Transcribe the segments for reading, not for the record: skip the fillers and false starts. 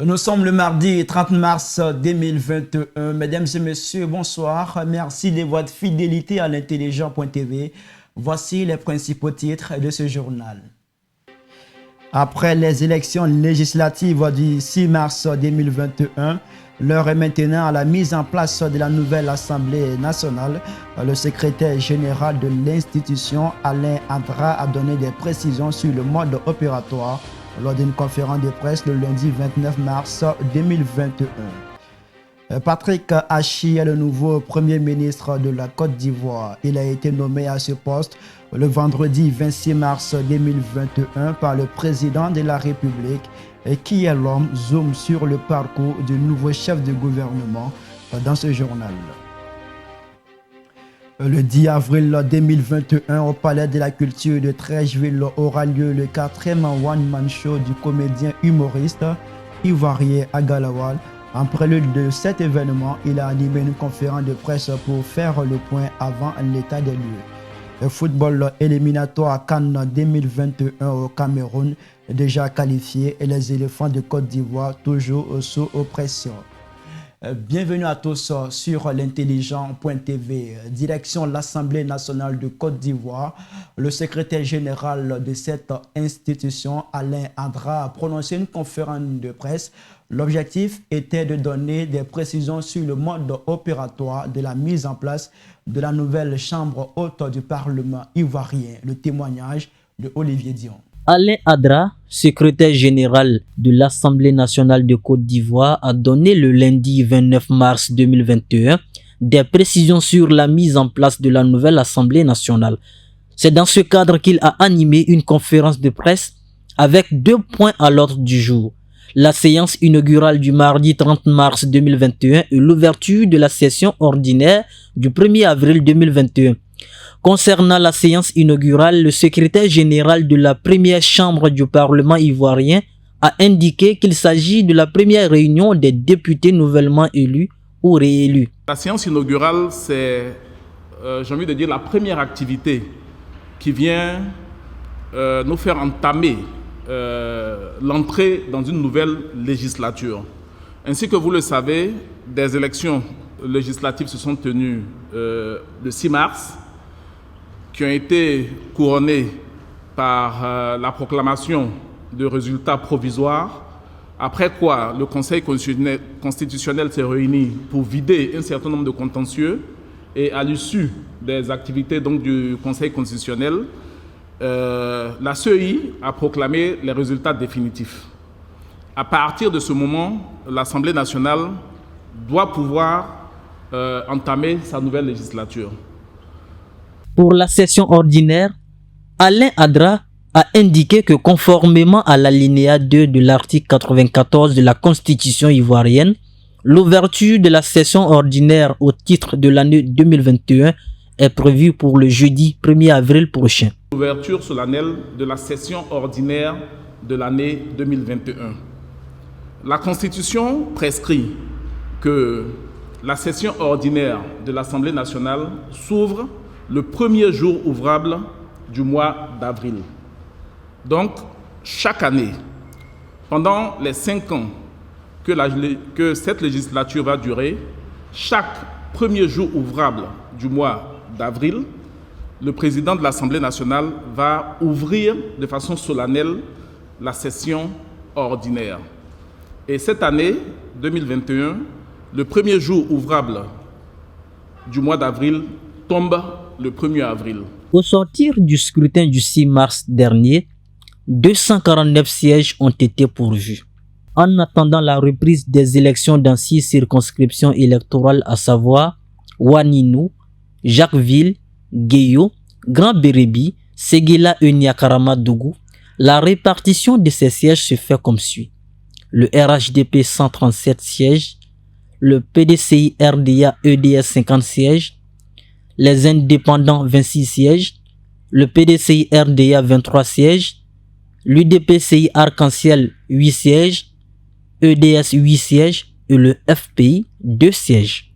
Nous sommes le mardi 30 mars 2021. Mesdames et messieurs, bonsoir. Merci de votre fidélité à l'intelligent.tv. Voici les principaux titres de ce journal. Après les élections législatives du 6 mars 2021, l'heure est maintenant à la mise en place de la nouvelle Assemblée nationale. Le secrétaire général de l'institution, Alain Andra, a donné des précisions sur le mode opératoire lors d'une conférence de presse le lundi 29 mars 2021. Patrick Achi est le nouveau Premier ministre de la Côte d'Ivoire. Il a été nommé à ce poste le vendredi 26 mars 2021 par le président de la République, qui est l'homme zoom sur le parcours du nouveau chef de gouvernement dans ce journal. Le 10 avril 2021, au Palais de la Culture de Trècheville aura lieu le 4e one-man show du comédien humoriste ivoirien Agalawal. En prélude de cet événement, il a animé une conférence de presse pour faire le point avant l'état des lieux. Le football éliminatoire CAN 2021 au Cameroun est déjà qualifié et les éléphants de Côte d'Ivoire toujours sous pression. Bienvenue à tous sur l'intelligent.tv. Direction l'Assemblée nationale de Côte d'Ivoire. Le secrétaire général de cette institution, Alain Andra, a prononcé une conférence de presse. L'objectif était de donner des précisions sur le mode opératoire de la mise en place de la nouvelle chambre haute du Parlement ivoirien. Le témoignage de Olivier Dion. Alain Andra, secrétaire général de l'Assemblée nationale de Côte d'Ivoire, a donné le lundi 29 mars 2021 des précisions sur la mise en place de la nouvelle Assemblée nationale. C'est dans ce cadre qu'il a animé une conférence de presse avec 2 points à l'ordre du jour. La séance inaugurale du mardi 30 mars 2021 et l'ouverture de la session ordinaire du 1er avril 2021. Concernant la séance inaugurale, le secrétaire général de la première chambre du Parlement ivoirien a indiqué qu'il s'agit de la première réunion des députés nouvellement élus ou réélus. La séance inaugurale, c'est, j'ai envie de dire, la première activité qui vient nous faire entamer l'entrée dans une nouvelle législature. Ainsi que vous le savez, des élections législatives se sont tenues le 6 mars, qui ont été couronnées par la proclamation de résultats provisoires, après quoi le Conseil constitutionnel s'est réuni pour vider un certain nombre de contentieux, et à l'issue des activités donc, du Conseil constitutionnel, la CEI a proclamé les résultats définitifs. À partir de ce moment, l'Assemblée nationale doit pouvoir entamer sa nouvelle législature. Pour la session ordinaire, Alain Andra a indiqué que conformément à l'alinéa 2 de l'article 94 de la Constitution ivoirienne, l'ouverture de la session ordinaire au titre de l'année 2021 est prévue pour le jeudi 1er avril prochain. L'ouverture solennelle de la session ordinaire de l'année 2021. La Constitution prescrit que la session ordinaire de l'Assemblée nationale s'ouvre le premier jour ouvrable du mois d'avril. Donc, chaque année, pendant les 5 ans que cette législature va durer, chaque premier jour ouvrable du mois d'avril, le président de l'Assemblée nationale va ouvrir de façon solennelle la session ordinaire. Et cette année, 2021, le premier jour ouvrable du mois d'avril tombe le 1er avril. Au sortir du scrutin du 6 mars dernier, 249 sièges ont été pourvus. En attendant la reprise des élections dans 6 circonscriptions électorales, à savoir Ouaninou, Jacquesville, Guéyo, Grand Bérébi, Séguéla et Niakaramadougou, la répartition de ces sièges se fait comme suit. Le RHDP 137 sièges, le PDCI RDA EDS 50 sièges, les indépendants 26 sièges, le PDCI RDA 23 sièges, l'UDPCI Arc-en-Ciel 8 sièges, EDS 8 sièges et le FPI 2 sièges.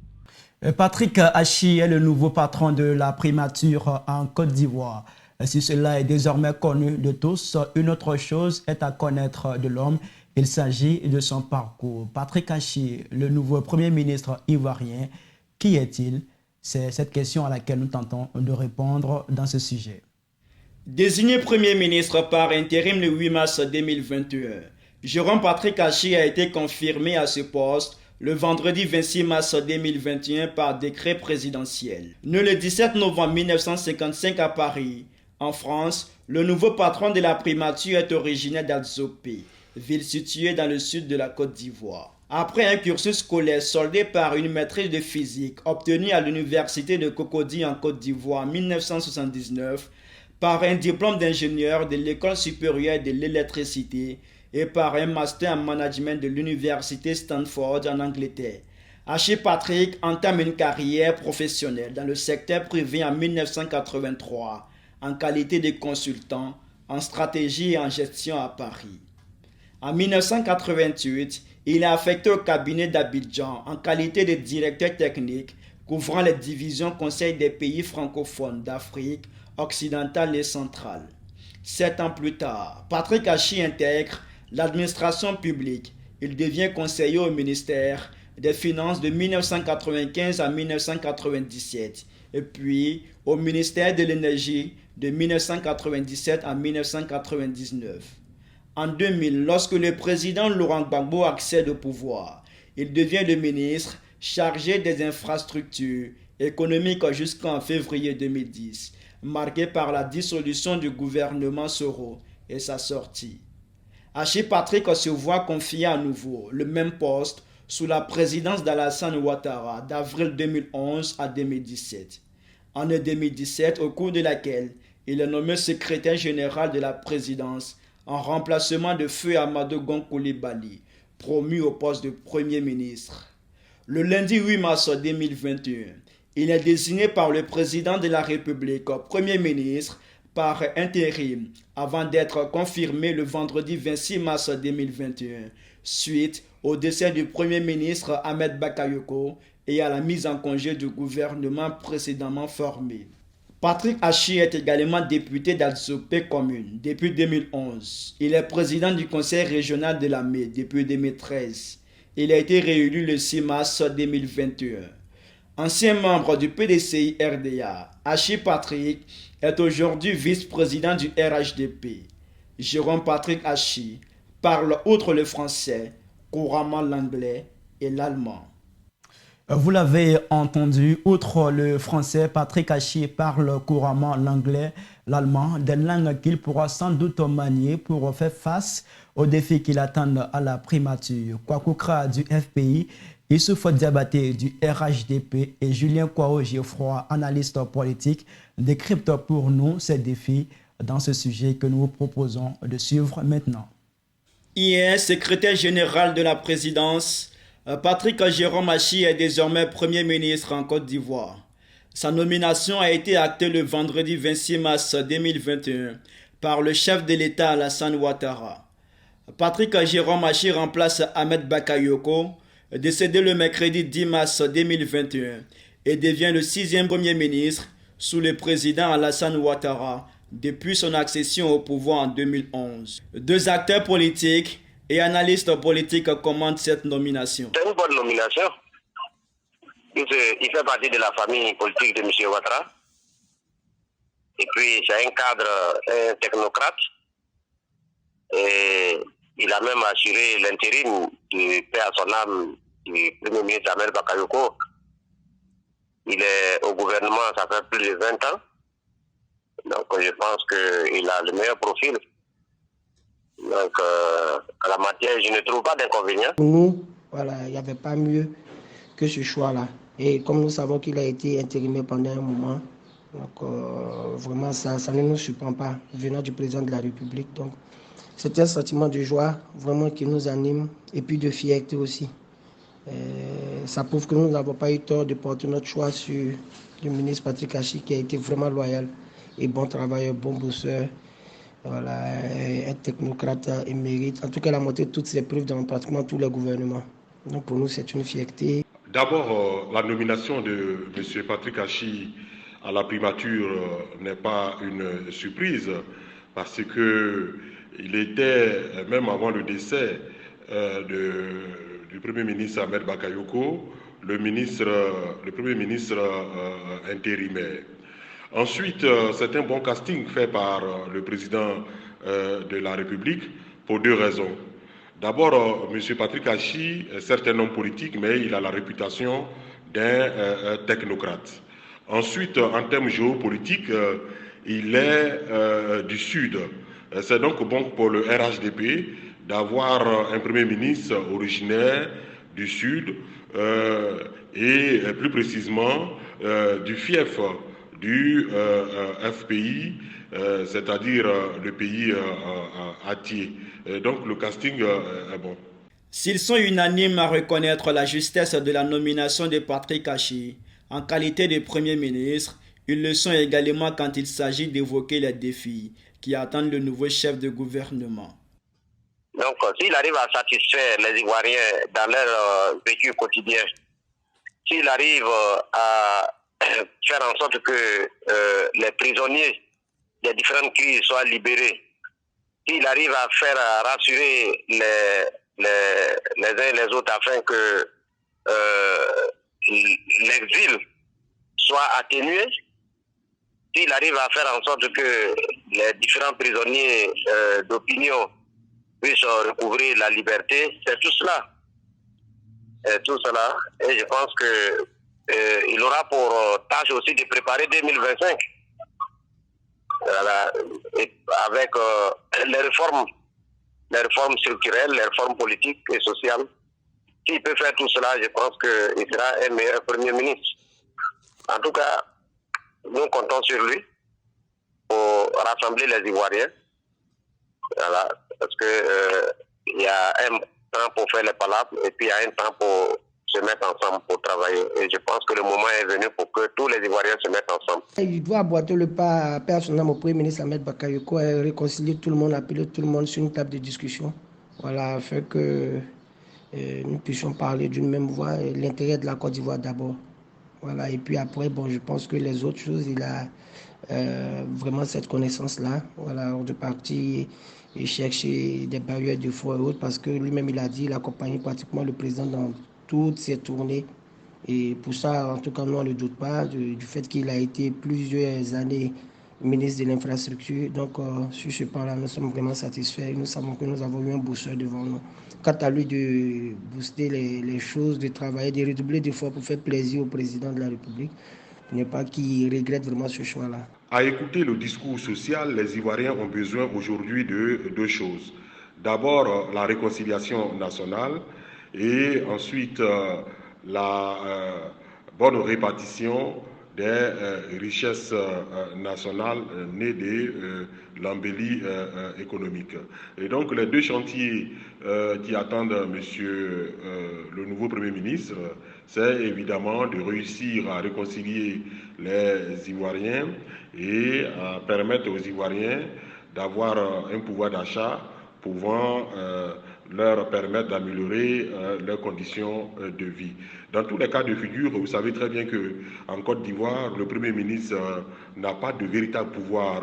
Patrick Achi est le nouveau patron de la primature en Côte d'Ivoire. Si cela est désormais connu de tous, une autre chose est à connaître de l'homme. Il s'agit de son parcours. Patrick Achi, le nouveau Premier ministre ivoirien, qui est-il? C'est cette question à laquelle nous tentons de répondre dans ce sujet. Désigné Premier ministre par intérim le 8 mars 2021, Jérôme Patrick Achi a été confirmé à ce poste le vendredi 26 mars 2021 par décret présidentiel. Né le 17 novembre 1955 à Paris, en France, le nouveau patron de la primature est originaire d'Adzopé, ville située dans le sud de la Côte d'Ivoire. Après un cursus scolaire soldé par une maîtrise de physique obtenue à l'université de Cocody en Côte d'Ivoire en 1979, par un diplôme d'ingénieur de l'École supérieure de l'électricité et par un master en management de l'université Stanford en Angleterre, Achi Patrick entame une carrière professionnelle dans le secteur privé en 1983 en qualité de consultant en stratégie et en gestion à Paris. En 1988, il est affecté au cabinet d'Abidjan en qualité de directeur technique couvrant les divisions Conseil des pays francophones d'Afrique occidentale et centrale. 7 ans plus tard, Patrick Achi intègre l'administration publique. Il devient conseiller au ministère des Finances de 1995 à 1997 et puis au ministère de l'Énergie de 1997 à 1999. En 2000, lorsque le président Laurent Gbagbo accède au pouvoir, il devient le ministre chargé des infrastructures économiques jusqu'en février 2010, marqué par la dissolution du gouvernement Soro et sa sortie. Achi Patrick se voit confier à nouveau le même poste sous la présidence d'Alassane Ouattara d'avril 2011 à 2017. Année 2017 au cours de laquelle il est nommé secrétaire général de la présidence en remplacement de Feu Amadou Gon Coulibaly, promu au poste de Premier ministre. Le lundi 8 mars 2021, il est désigné par le président de la République Premier ministre par intérim avant d'être confirmé le vendredi 26 mars 2021 suite au décès du Premier ministre Ahmed Bakayoko et à la mise en congé du gouvernement précédemment formé. Patrick Achi est également député d'Adzopé commune depuis 2011. Il est président du conseil régional de la Mé depuis 2013. Il a été réélu le 6 mars 2021. Ancien membre du PDCI RDA, Achi Patrick est aujourd'hui vice-président du RHDP. Jérôme Patrick Achi parle outre le français, couramment l'anglais et l'allemand. Vous l'avez entendu, outre le français, Patrick Achi parle couramment l'anglais, l'allemand, des langues qu'il pourra sans doute manier pour faire face aux défis qui l'attendent à la primature. Kwakoukra du FPI, Youssouf Diabaté du RHDP et Julien Kwao-Gieffroy, analyste politique, décryptent pour nous ces défis dans ce sujet que nous vous proposons de suivre maintenant. Hier, secrétaire général de la présidence, Patrick Jérôme Achi est désormais Premier ministre en Côte d'Ivoire. Sa nomination a été actée le vendredi 26 mars 2021 par le chef de l'État Alassane Ouattara. Patrick Jérôme Achi remplace Ahmed Bakayoko, décédé le mercredi 10 mars 2021, et devient le 6e Premier ministre sous le président Alassane Ouattara depuis son accession au pouvoir en 2011. Deux acteurs politiques et analystes politiques commentent cette nomination. C'est une bonne nomination. Il fait partie de la famille politique de M. Ouattara. Et puis, c'est un cadre, un technocrate. Et il a même assuré l'intérim du paix à son âme du Premier ministre Ahmed Bakayoko. Il est au gouvernement, ça fait plus de 20 ans. Donc, je pense qu'il a le meilleur profil. Donc, à la matière, je ne trouve pas d'inconvénient. Pour nous, voilà, il n'y avait pas mieux que ce choix-là. Et comme nous savons qu'il a été intérimé pendant un moment, donc vraiment, ça ne nous surprend pas venant du président de la République. Donc, c'est un sentiment de joie vraiment qui nous anime et puis de fierté aussi. Ça prouve que nous n'avons pas eu tort de porter notre choix sur le ministre Patrick Achi qui a été vraiment loyal et bon travailleur, bon bosseur. Voilà, un technocrate émérite. En tout cas, il a montré toutes ses preuves dans pratiquement tous les gouvernements. Donc pour nous, c'est une fierté. D'abord, la nomination de M. Patrick Achi à la primature n'est pas une surprise parce qu'il était, même avant le décès du Premier ministre Ahmed Bakayoko, le Premier ministre intérimaire. Ensuite, c'est un bon casting fait par le président de la République pour deux raisons. D'abord, M. Patrick Achi est certes un homme politique, mais il a la réputation d'un technocrate. Ensuite, en termes géopolitiques, il est du Sud. C'est donc bon pour le RHDP d'avoir un Premier ministre originaire du Sud et plus précisément du fief du FPI, c'est-à-dire le pays Atié. Donc le casting est bon. S'ils sont unanimes à reconnaître la justesse de la nomination de Patrick Achi en qualité de Premier ministre, ils le sont également quand il s'agit d'évoquer les défis qui attendent le nouveau chef de gouvernement. Donc, s'il arrive à satisfaire les Ivoiriens dans leur vécu quotidien, s'il arrive à faire en sorte que les prisonniers des différentes crises soient libérés, s'il arrive à faire rassurer les uns et les autres afin que l'exil soit atténué, s'il arrive à faire en sorte que les différents prisonniers d'opinion puissent recouvrir la liberté, c'est tout cela. Et je pense qu'il aura pour tâche aussi de préparer 2025. Voilà. Et avec les réformes structurelles, les réformes politiques et sociales. S'il peut faire tout cela, je pense qu'il sera un meilleur Premier ministre. En tout cas, nous comptons sur lui pour rassembler les Ivoiriens. Voilà, parce que il y a un temps pour faire les palabres et puis il y a un temps pour se mettre ensemble pour travailler. Et je pense que le moment est venu pour que tous les Ivoiriens se mettent ensemble. Il doit boiter le pas personnellement au Premier ministre Ahmed Bakayoko et réconcilier tout le monde, appeler tout le monde sur une table de discussion. Voilà, afin que nous puissions parler d'une même voix et l'intérêt de la Côte d'Ivoire d'abord. Voilà, et puis après, bon, je pense que les autres choses, il a vraiment cette connaissance-là. Voilà, hors de partie et chercher des barrières de foi et autres, parce que lui-même, il a dit, il accompagne pratiquement le président dans toutes ses tournées. Et pour ça, en tout cas, nous, on ne le doute pas du fait qu'il a été plusieurs années ministre de l'infrastructure. Donc, sur ce plan-là, nous sommes vraiment satisfaits. Nous savons que nous avons eu un bosseur devant nous. Quant à lui de booster les choses, de travailler, de redoubler d'efforts pour faire plaisir au président de la République, pour ne pas qu'il regrette vraiment ce choix-là. À écouter le discours social, les Ivoiriens ont besoin aujourd'hui de deux choses. D'abord, la réconciliation nationale et ensuite la bonne répartition des richesses nationales nées de l'embellie économique. Et donc les deux chantiers qui attendent le nouveau Premier ministre, c'est évidemment de réussir à réconcilier les Ivoiriens et à permettre aux Ivoiriens d'avoir un pouvoir d'achat pouvant leur permettre d'améliorer leurs conditions de vie. Dans tous les cas de figure, vous savez très bien qu'en Côte d'Ivoire, le Premier ministre n'a pas de véritable pouvoir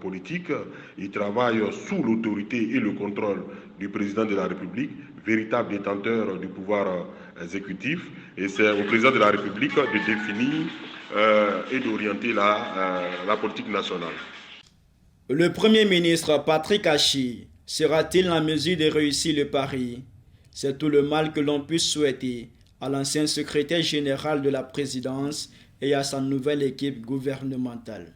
politique. Il travaille sous l'autorité et le contrôle du président de la République, véritable détenteur du pouvoir exécutif. Et c'est au président de la République de définir et d'orienter la politique nationale. Le Premier ministre Patrick Achi sera-t-il en mesure de réussir le pari? C'est tout le mal que l'on puisse souhaiter à l'ancien secrétaire général de la présidence et à sa nouvelle équipe gouvernementale.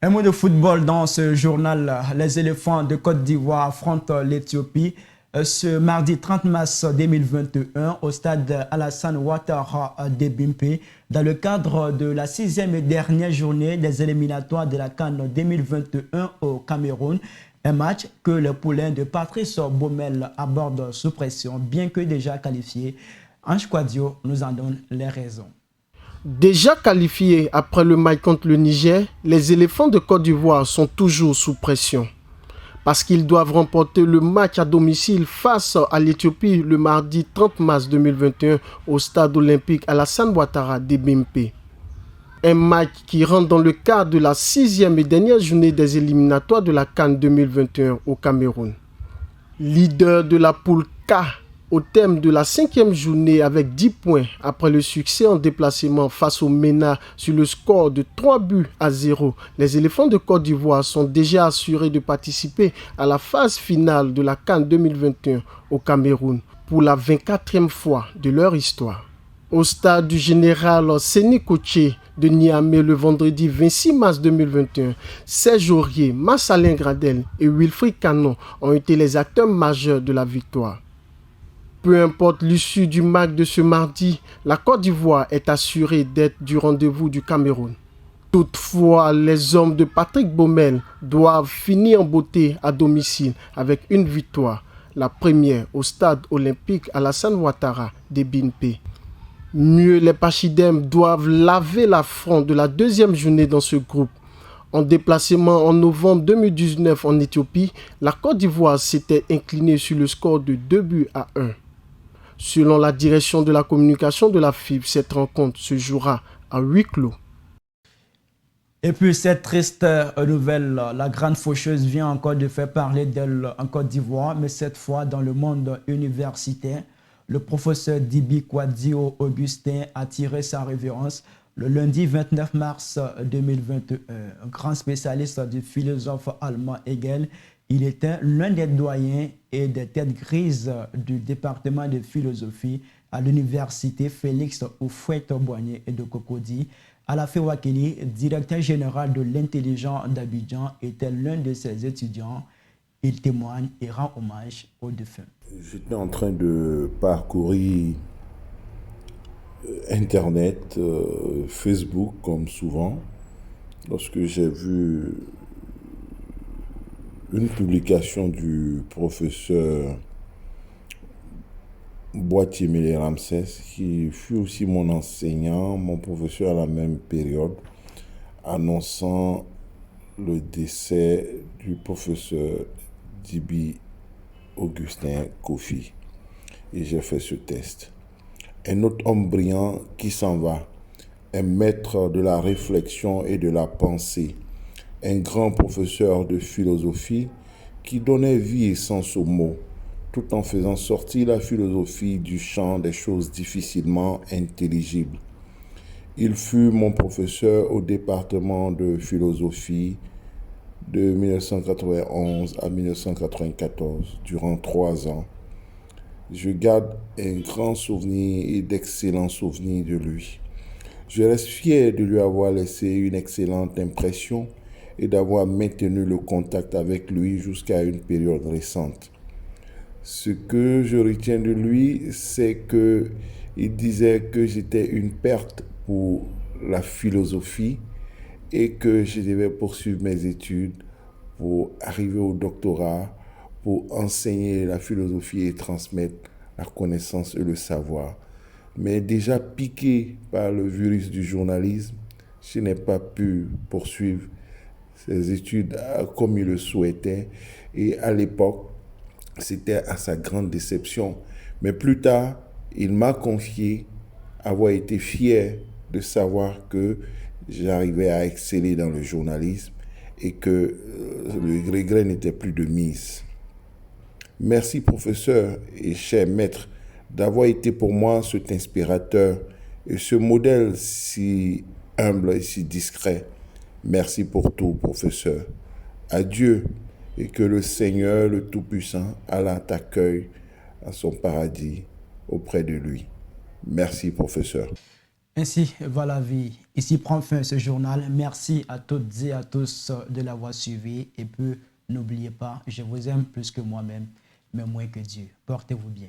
Un mot de football dans ce journal. Les éléphants de Côte d'Ivoire affrontent l'Éthiopie ce mardi 30 mars 2021 au stade Alassane Ouattara de Bimpe dans le cadre de la 6e et dernière journée des éliminatoires de la CAN 2021 au Cameroun. Un match que le poulain de Patrice Baumel aborde sous pression, bien que déjà qualifié. Ange Kouadio nous en donne les raisons. Déjà qualifiés après le match contre le Niger, les éléphants de Côte d'Ivoire sont toujours sous pression. Parce qu'ils doivent remporter le match à domicile face à l'Éthiopie le mardi 30 mars 2021 au stade olympique Alassane Ouattara de Bimpe. Un match qui rentre dans le cadre de la 6e et dernière journée des éliminatoires de la CAN 2021 au Cameroun. Leader de la poule K au thème de la 5e journée avec 10 points après le succès en déplacement face au MENA sur le score de 3-0. Les éléphants de Côte d'Ivoire sont déjà assurés de participer à la phase finale de la CAN 2021 au Cameroun pour la 24e fois de leur histoire. Au stade du général Séni Koché de Niamey le vendredi 26 mars 2021, Serge Aurier, Marcelin Gradel et Wilfried Canon ont été les acteurs majeurs de la victoire. Peu importe l'issue du match de ce mardi, la Côte d'Ivoire est assurée d'être du rendez-vous du Cameroun. Toutefois, les hommes de Patrick Baumel doivent finir en beauté à domicile avec une victoire, la première au stade olympique Alassane Ouattara de BNP. Mieux, les Pachidem doivent laver l'affront de la 2e journée dans ce groupe. En déplacement en novembre 2019 en Éthiopie, la Côte d'Ivoire s'était inclinée sur le score de 2-1. Selon la direction de la communication de la FIB, cette rencontre se jouera à huis clos. Et puis cette triste nouvelle, la grande faucheuse vient encore de faire parler d'elle en Côte d'Ivoire, mais cette fois dans le monde universitaire. Le professeur Dibi Kwadio Augustin a tiré sa révérence le lundi 29 mars 2021. Un grand spécialiste du philosophe allemand Hegel, il était l'un des doyens et des têtes grises du département de philosophie à l'université Félix Houphouët-Boigny et de Cocody. Alafé Wakili, directeur général de l'intelligent d'Abidjan, était l'un de ses étudiants. Il témoigne et rend hommage aux défunts. J'étais en train de parcourir Internet, Facebook, comme souvent, lorsque j'ai vu une publication du professeur Boitier-Mélé Ramsès, qui fut aussi mon enseignant, mon professeur à la même période, annonçant le décès du professeur Dibi Augustin Kofi. Et j'ai fait ce test. Un autre homme brillant qui s'en va, un maître de la réflexion et de la pensée, un grand professeur de philosophie qui donnait vie et sens aux mots, tout en faisant sortir la philosophie du champ des choses difficilement intelligibles. Il fut mon professeur au département de philosophie de 1991 à 1994, durant 3 ans. Je garde un grand souvenir et d'excellents souvenirs de lui. Je reste fier de lui avoir laissé une excellente impression et d'avoir maintenu le contact avec lui jusqu'à une période récente. Ce que je retiens de lui, c'est qu'il disait que j'étais une perte pour la philosophie et que je devais poursuivre mes études pour arriver au doctorat, pour enseigner la philosophie et transmettre la connaissance et le savoir. Mais déjà piqué par le virus du journalisme, je n'ai pas pu poursuivre ses études comme il le souhaitait. Et à l'époque, c'était à sa grande déception. Mais plus tard, il m'a confié avoir été fier de savoir que j'arrivais à exceller dans le journalisme et que le regret n'était plus de mise. Merci professeur et cher maître d'avoir été pour moi cet inspirateur et ce modèle si humble et si discret. Merci pour tout, professeur. Adieu et que le Seigneur, le Tout-Puissant, Allah t'accueille à son paradis auprès de lui. Merci, professeur. Ainsi va la vie. Ici prend fin ce journal. Merci à toutes et à tous de l'avoir suivi. Et puis, n'oubliez pas, je vous aime plus que moi-même, mais moins que Dieu. Portez-vous bien.